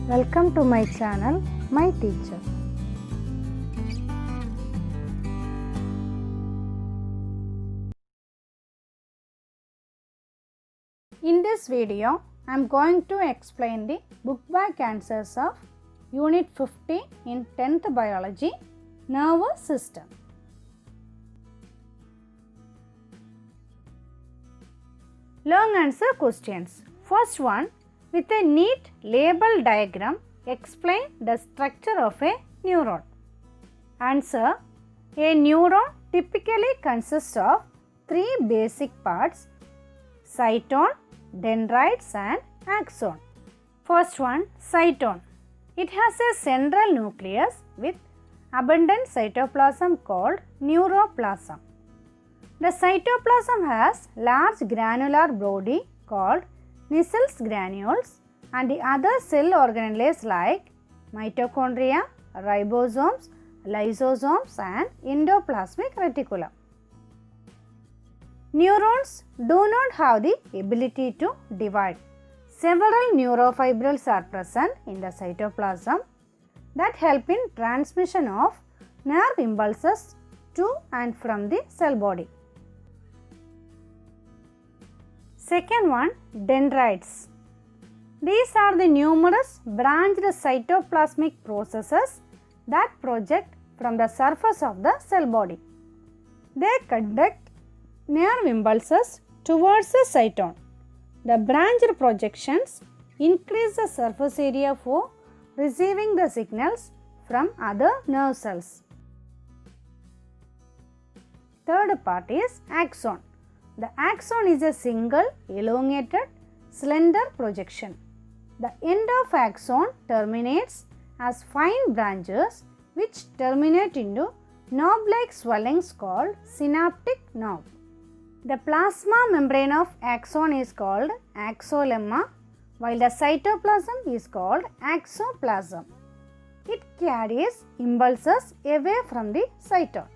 Welcome to my channel, My Teacher. In this video, I am going to explain the book back answers of Unit 50 in 10th Biology, Nervous System. Long answer questions. First one, with a neat label diagram, explain the structure of a neuron. Answer, a neuron typically consists of three basic parts: cytone, dendrites and axon. First one, cytone. It has a central nucleus with abundant cytoplasm called neuroplasm. The cytoplasm has large granular body called Nissls granules and the other cell organelles like mitochondria, ribosomes, lysosomes and endoplasmic reticulum. Neurons do not have the ability to divide. Several neurofibrils are present in the cytoplasm that help in transmission of nerve impulses to and from the cell body. Second one, dendrites. These are the numerous branched cytoplasmic processes that project from the surface of the cell body. They conduct nerve impulses towards the cytone. The branched projections increase the surface area for receiving the signals from other nerve cells. Third part is axon. The axon is a single, elongated, slender projection. The end of axon terminates as fine branches which terminate into knob-like swellings called synaptic knob. The plasma membrane of axon is called axolemma, while the cytoplasm is called axoplasm. It carries impulses away from the cytone.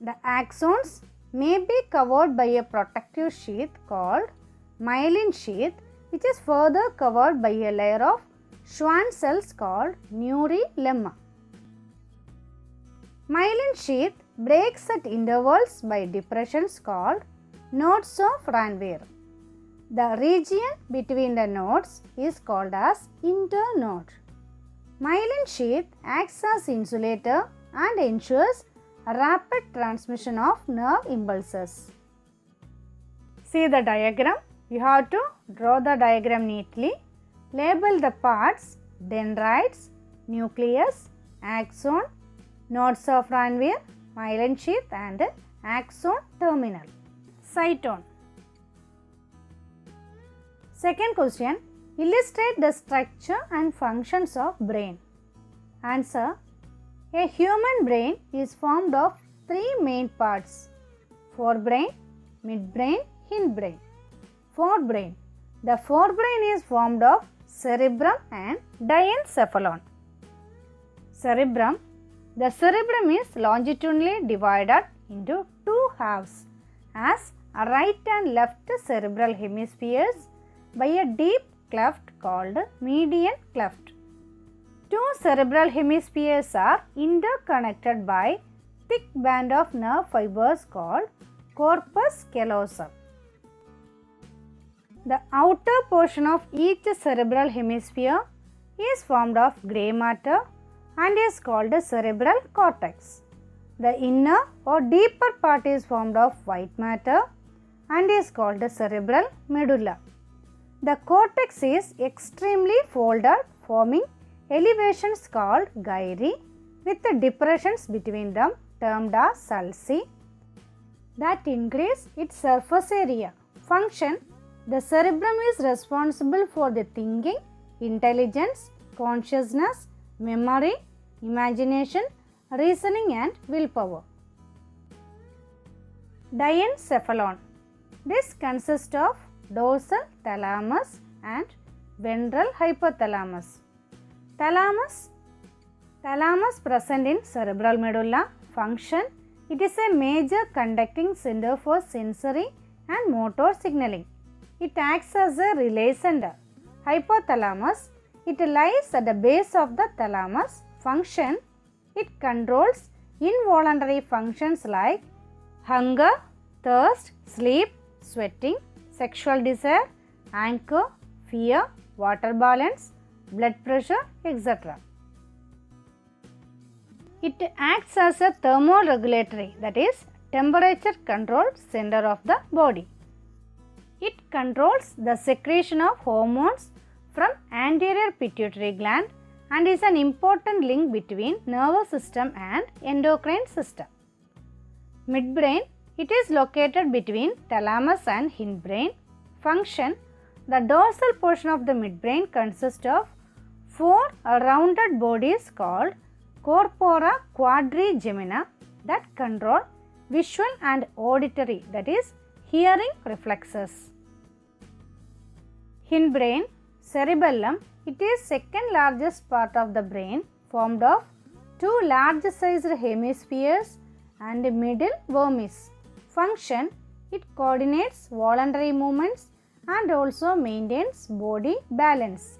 The axons may be covered by a protective sheath called myelin sheath, which is further covered by a layer of Schwann cells called neurilemma. Myelin sheath breaks at intervals by depressions called nodes of Ranvier. The region between the nodes is called as internode. Myelin sheath acts as insulator and ensures rapid transmission of nerve impulses. See the diagram. You have to draw the diagram neatly. Label the parts: dendrites, nucleus, axon, nodes of Ranvier, myelin sheath and axon terminal. Cytone. Second question, illustrate the structure and functions of brain. Answer, a human brain is formed of three main parts: forebrain, midbrain, hindbrain. Forebrain. The forebrain is formed of cerebrum and diencephalon. Cerebrum. The cerebrum is longitudinally divided into two halves as right and left cerebral hemispheres by a deep cleft called median cleft. Two cerebral hemispheres are interconnected by thick band of nerve fibers called corpus callosum. The outer portion of each cerebral hemisphere is formed of grey matter and is called cerebral cortex. The inner or deeper part is formed of white matter and is called cerebral medulla. The cortex is extremely folded, forming elevations called gyri with the depressions between them termed as sulci that increase its surface area. Function: the cerebrum is responsible for the thinking, intelligence, consciousness, memory, imagination, reasoning and willpower. Diencephalon. This consists of dorsal thalamus and ventral hypothalamus. Thalamus present in cerebral medulla. Function: it is a major conducting center for sensory and motor signaling. It acts as a relay center. Hypothalamus it lies at the base of the thalamus. Function, it controls involuntary functions like hunger, thirst, sleep, sweating, sexual desire, anger, fear, water balance, blood pressure, etc. It acts as a thermoregulatory, that is, temperature control center of the body. It controls the secretion of hormones from anterior pituitary gland and is an important link between nervous system and endocrine system. Midbrain, it is located between thalamus and hindbrain. Function, the dorsal portion of the midbrain consists of 4 rounded bodies called corpora quadrigemina that control visual and auditory, that is, hearing reflexes. Hindbrain, cerebellum, it is second largest part of the brain, formed of 2 large sized hemispheres and middle vermis. Function, it coordinates voluntary movements and also maintains body balance.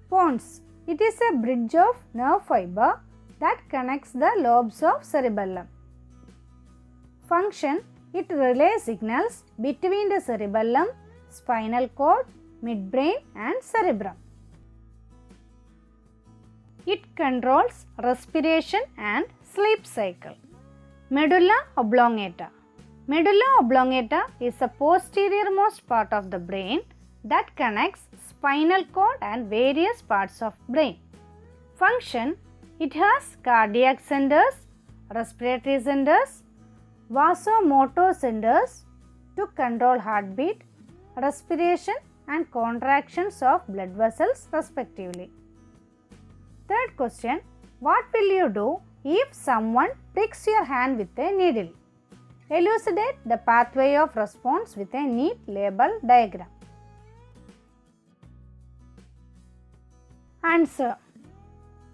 Pons, it is a bridge of nerve fiber that connects the lobes of cerebellum. Function, it relays signals between the cerebellum, spinal cord, midbrain and cerebrum. It controls respiration and sleep cycle. Medulla oblongata. Medulla oblongata is the posterior-most part of the brain that connects spinal cord and various parts of brain. Function, it has cardiac centers, respiratory centers, vasomotor centers to control heartbeat, respiration and contractions of blood vessels respectively. Third question, what will you do if someone pricks your hand with a needle? Elucidate the pathway of response with a neat label diagram. Answer.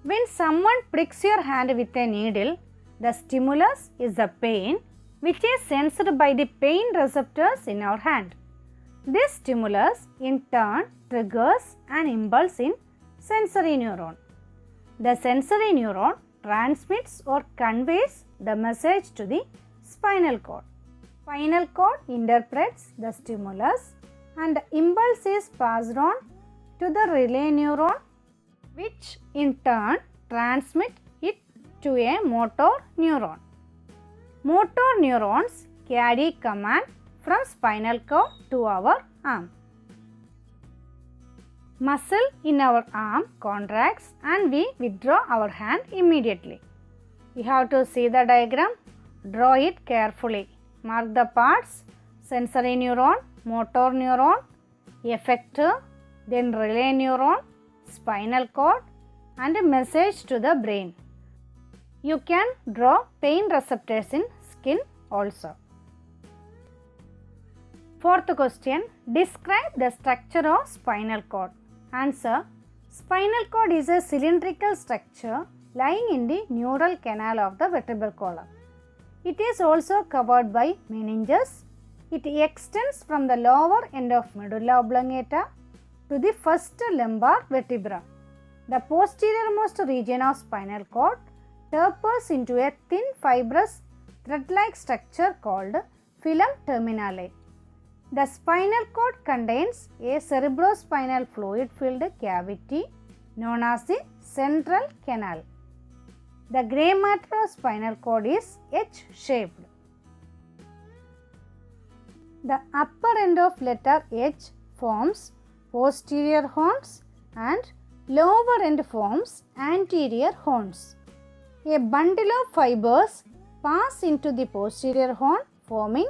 When someone pricks your hand with a needle, the stimulus is the pain which is sensed by the pain receptors in our hand. This stimulus in turn triggers an impulse in sensory neuron. The sensory neuron transmits or conveys the message to the spinal cord. Spinal cord interprets the stimulus and the impulse is passed on to the relay neuron, which in turn transmit it to a motor neuron. Motor neurons carry command from spinal cord to our arm. Muscle in our arm contracts and we withdraw our hand immediately. You have to see the diagram. Draw it carefully. Mark the parts: sensory neuron, motor neuron, effector, then relay neuron, spinal cord and a message to the brain. You can draw pain receptors in skin also. Fourth question, describe the structure of spinal cord. Answer. Spinal cord is a cylindrical structure lying in the neural canal of the vertebral column. It is also covered by meninges. It extends from the lower end of medulla oblongata to the first lumbar vertebra. The posterior-most region of spinal cord tapers into a thin fibrous thread-like structure called filum terminale. The spinal cord contains a cerebrospinal fluid-filled cavity known as the central canal. The grey matter of spinal cord is H-shaped. The upper end of letter H forms posterior horns and lower end forms anterior horns. A bundle of fibers pass into the posterior horn forming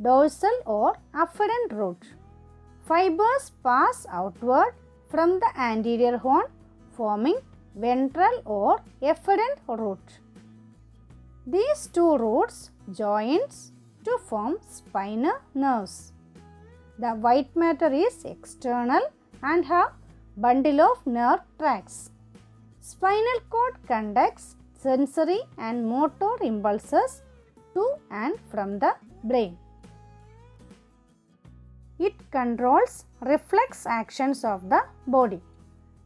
dorsal or afferent root. Fibers pass outward from the anterior horn forming ventral or efferent root. These two roots joins to form spinal nerves. The white matter is external and have bundle of nerve tracts. Spinal cord conducts sensory and motor impulses to and from the brain. It controls reflex actions of the body.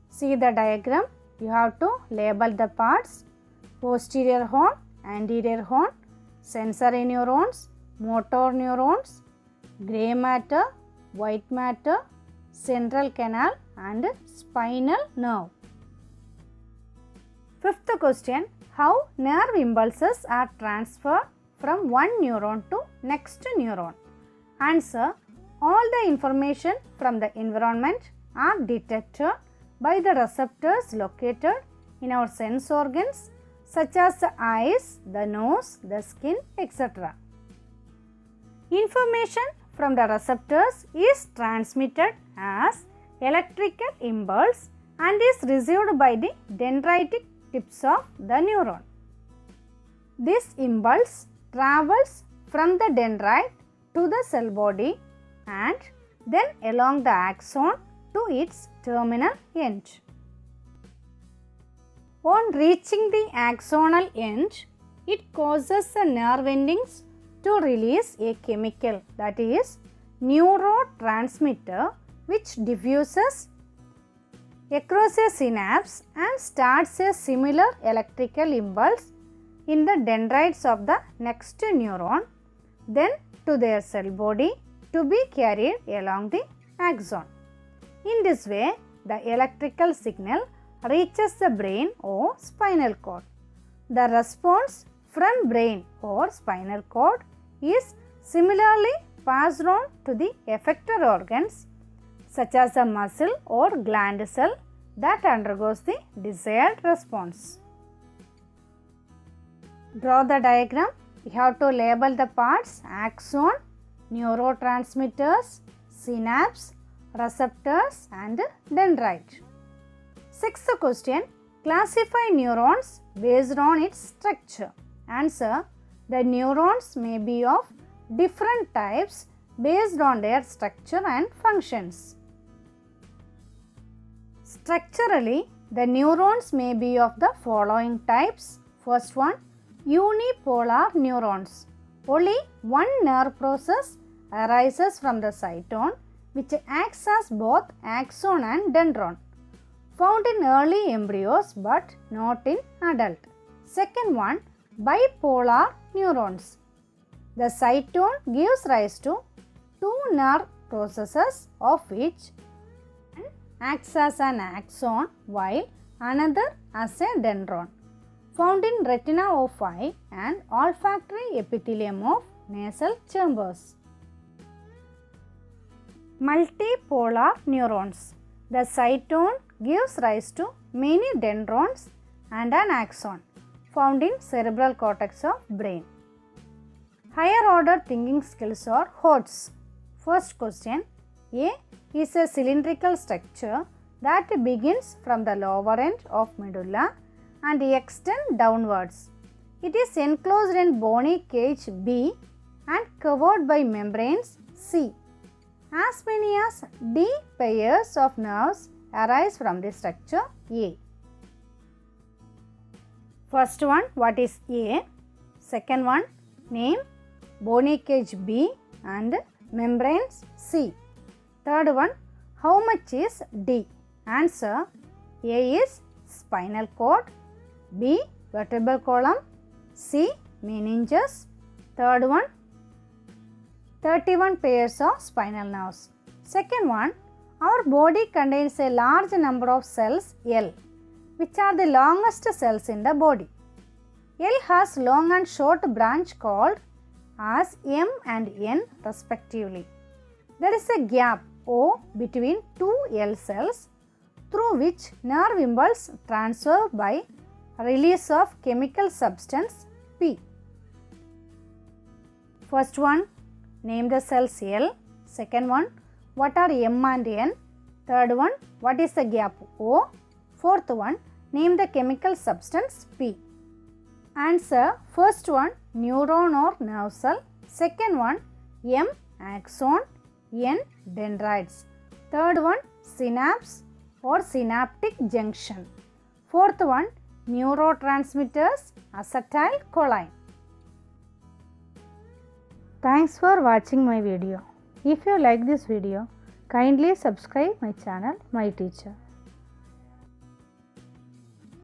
See the diagram. You have to label the parts: posterior horn, anterior horn, sensory neurons, motor neurons, grey matter, white matter, central canal and spinal nerve. Fifth question, how nerve impulses are transferred from one neuron to next neuron? Answer, all the information from the environment are detected by the receptors located in our sense organs such as the eyes, the nose, the skin, etc. Information from the receptors is transmitted as electrical impulse and is received by the dendritic tips of the neuron. This impulse travels from the dendrite to the cell body and then along the axon to its terminal end. On reaching the axonal end, it causes the nerve endings to release a chemical, that is neurotransmitter, which diffuses across a synapse and starts a similar electrical impulse in the dendrites of the next neuron, then to their cell body to be carried along the axon. In this way, the electrical signal reaches the brain or spinal cord. The response from brain or spinal cord is similarly passed on to the effector organs such as a muscle or gland cell that undergoes the desired response. Draw the diagram. You have to label the parts: axon, neurotransmitters, synapse, receptors and dendrite. Sixth question, classify neurons based on its structure. Answer, the neurons may be of different types based on their structure and functions. Structurally, the neurons may be of the following types. First one, unipolar neurons. Only one nerve process arises from the cytone, which acts as both axon and dendron, found in early embryos but not in adult. Second one, bipolar neurons. The cytone gives rise to two nerve processes, of which one acts as an axon while another as a dendron, found in retina of eye and olfactory epithelium of nasal chambers. Multipolar neurons. The cytone gives rise to many dendrons and an axon, found in cerebral cortex of brain. Higher order thinking skills or HOTS. First question, A is a cylindrical structure that begins from the lower end of medulla and extends downwards. It is enclosed in bony cage B and covered by membranes C. As many as D pairs of nerves arise from the structure A. First one, what is A? Second one, name, bony cage B and membranes C. Third one, how much is D? Answer, A is spinal cord, B vertebral column, C meninges. Third one, 31 pairs of spinal nerves. Second one, our body contains a large number of cells L, which are the longest cells in the body. L has long and short branch called as M and N respectively. There is a gap O between two L cells through which nerve impulse transfer by release of chemical substance P. First one, name the cells L. Second one, what are M and N? Third one, what is the gap O? Fourth one, name the chemical substance P. Answer, first one, neuron or nerve cell. Second one, M axon, N dendrites. Third one, synapse or synaptic junction. Fourth one, neurotransmitters, acetylcholine. Thanks for watching my video. If you like this video, kindly subscribe my channel, My Teacher.